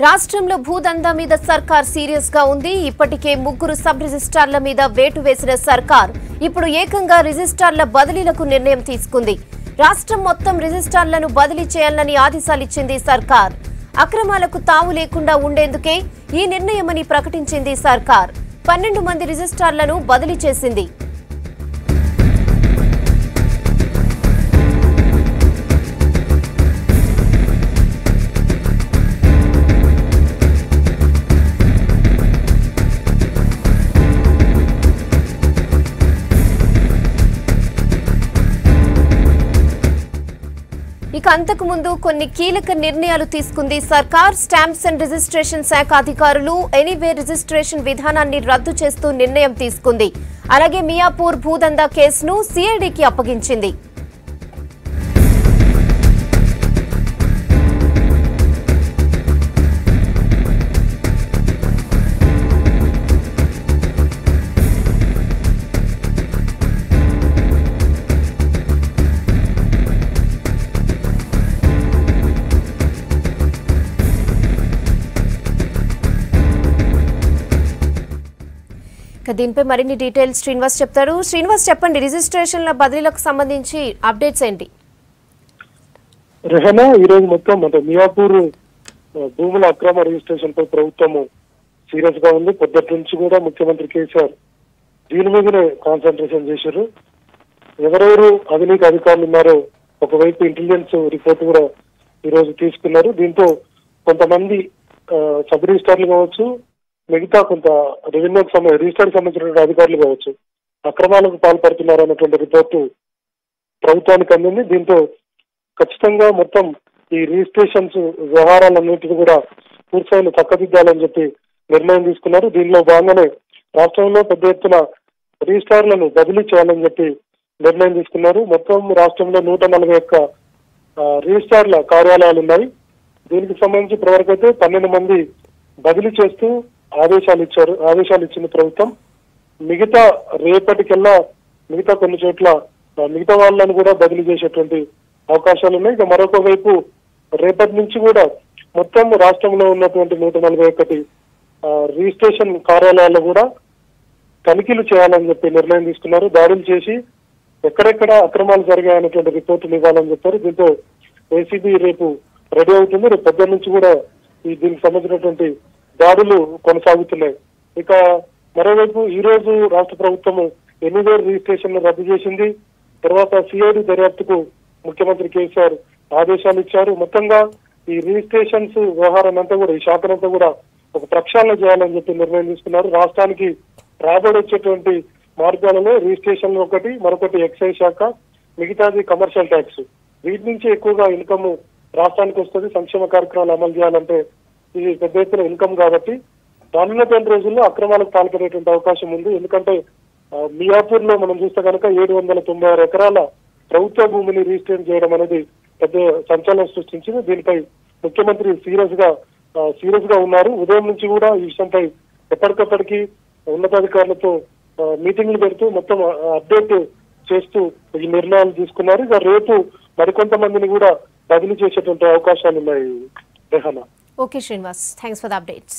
రాష్ట్రంలో భూదందా మీద సర్కార్ సీరియస్ గా ఉంది. ఇప్పటికే 3 సబ్ రిజిస్ట్రార్ల మీద వేటు వేసిన సర్కార్ ఇప్పుడు ఏకంగా రిజిస్ట్రార్ల బదిలీలకు నిర్ణయం తీసుకుంది. రాష్ట్రం మొత్తం రిజిస్ట్రార్లను బదిలీ చేయాలని ఆదేశాలిచ్చింది సర్కార్. అక్రమాలకు తావు లేకుండా ఉండేందుకే ఈ నిర్ణయమని ప్రకటించింది సర్కార్. 12 మంది రిజిస్ట్రార్లను బదిలీ చేసింది. ఇక అంతకు ముందు కొన్ని కీలక నిర్ణయాలు తీసుకుంది సర్కార్. స్టాంప్స్ అండ్ రిజిస్ట్రేషన్ శాఖ అధికారులు ఎనీవే రిజిస్ట్రేషన్ విధానాన్ని రద్దు చేస్తూ నిర్ణయం తీసుకుంది. అలాగే మియాపూర్ భూదందా కేసును సిఐడికి అప్పగించింది. దీనిపై మరిన్ని డీటెయిల్స్ శ్రీనివాస్ చెప్తారు. శ్రీనివాస్ చెప్పండి, రిజిస్ట్రేషన్ల బదిలీలకు సంబంధించి అప్డేట్స్ ఏంటి? రెహనా ఈరోజు మొత్తం మియాపూర్ భూముల అక్రమ రిజిస్ట్రేషన్ పై ప్రభుత్వం సీరియస్ గా ఉంది. పొద్దుటి నుంచి కూడా ముఖ్యమంత్రి కేసీఆర్ దీని మీదనే కాన్సన్ట్రేషన్ చేశారు. ఎవరెవరు అవినీతి అధికారులు ఉన్నారో ఒకవైపు ఇంటెలిజెన్స్ రిపోర్ట్ కూడా ఈరోజు తీసుకున్నారు. దీంతో కొంతమంది సబ్ రిజిస్ట్రార్లు కావచ్చు, మిగతా కొంత రెవెన్యూకి రిజిస్టర్కి సంబంధించినటువంటి అధికారులు కావచ్చు అక్రమాలకు పాల్పడుతున్నారు అన్నటువంటి రిపోర్టు ప్రభుత్వానికి అందింది. దీంతో ఖచ్చితంగా మొత్తం ఈ రిజిస్ట్రేషన్స్ వ్యవహారాలన్నింటినీ కూడా పూర్తిస్థాయిలో చక్కదిద్దాలని చెప్పి నిర్ణయం తీసుకున్నారు. దీనిలో భాగంగానే రాష్ట్రంలో పెద్ద ఎత్తున రిజిస్ట్రార్లను బదిలీ చేయాలని చెప్పి నిర్ణయం తీసుకున్నారు. మొత్తం రాష్ట్రంలో 141 రిజిస్ట్రార్ల కార్యాలయాలు ఉన్నాయి. దీనికి సంబంధించి ఇప్పటివరకు అయితే 12 మంది బదిలీ చేస్తూ ఆదేశాలు ఇచ్చింది ప్రభుత్వం. మిగతా రేపటికెల్లా మిగతా కొన్ని చోట్ల మిగతా వాళ్ళని కూడా బదిలీ చేసేటువంటి అవకాశాలు ఉన్నాయి. ఇక మరొక వైపు రేపటి నుంచి కూడా మొత్తం రాష్ట్రంలో ఉన్నటువంటి 141 రిజిస్ట్రేషన్ కార్యాలయాల్లో కూడా తనిఖీలు చేయాలని చెప్పి నిర్ణయం తీసుకున్నారు. దాడులు చేసి ఎక్కడెక్కడ అక్రమాలు జరిగాయనేటువంటి రిపోర్టులు ఇవ్వాలని చెప్పారు. దీంతో ఏసీబీ రేపు రెడీ అవుతుంది. రేపు పొద్దున్న నుంచి కూడా దీనికి సంబంధించినటువంటి దాడులు కొనసాగుతున్నాయి. ఇక మరోవైపు ఈ రోజు రాష్ట్ర ప్రభుత్వం ఎనీవే రిజిస్ట్రేషన్ రద్దు చేసింది. తర్వాత సిఐడి దర్యాప్తుకు ముఖ్యమంత్రి కేసీఆర్ ఆదేశాలు ఇచ్చారు. మొత్తంగా ఈ రిజిస్ట్రేషన్స్ వ్యవహారాన్నంతా కూడా ఈ శాఖనంతా కూడా ఒక ప్రక్షాళన చేయాలని చెప్పి నిర్ణయం తీసుకున్నారు. రాష్ట్రానికి రాబడి వచ్చేటువంటి మార్గాలలో రిజిస్ట్రేషన్ ఒకటి, మరొకటి ఎక్సైజ్ శాఖ, మిగతాది కమర్షియల్ ట్యాక్స్. వీటి నుంచి ఎక్కువగా ఇన్కమ్ రాష్ట్రానికి వస్తుంది. సంక్షేమ కార్యక్రమాలు అమలు చేయాలంటే ఇది పెద్ద ఎత్తున ఇన్కమ్ కాబట్టి రానున్నటువంటి రోజుల్లో అక్రమాలకు పాల్పడేటువంటి అవకాశం ఉంది. ఎందుకంటే మియాపూర్ లో మనం చూస్తే కనుక 796 ఎకరాల ప్రభుత్వ భూమిని రిజిస్టర్ చేయడం అనేది పెద్ద సంచలనం సృష్టించింది. దీనిపై ముఖ్యమంత్రి సీరియస్ గా ఉన్నారు. ఉదయం నుంచి కూడా ఈ విషయంపై ఎప్పటికప్పటికి ఉన్నతాధికారులతో మీటింగ్లు పెడుతూ మొత్తం అప్డేట్ చేస్తూ ఈ నిర్ణయాలు తీసుకున్నారు. ఇక రేపు మరికొంతమందిని కూడా బదిలీ చేసేటువంటి అవకాశాలు ఉన్నాయి. Rehana. Okay, Srinivas. Thanks for the updates.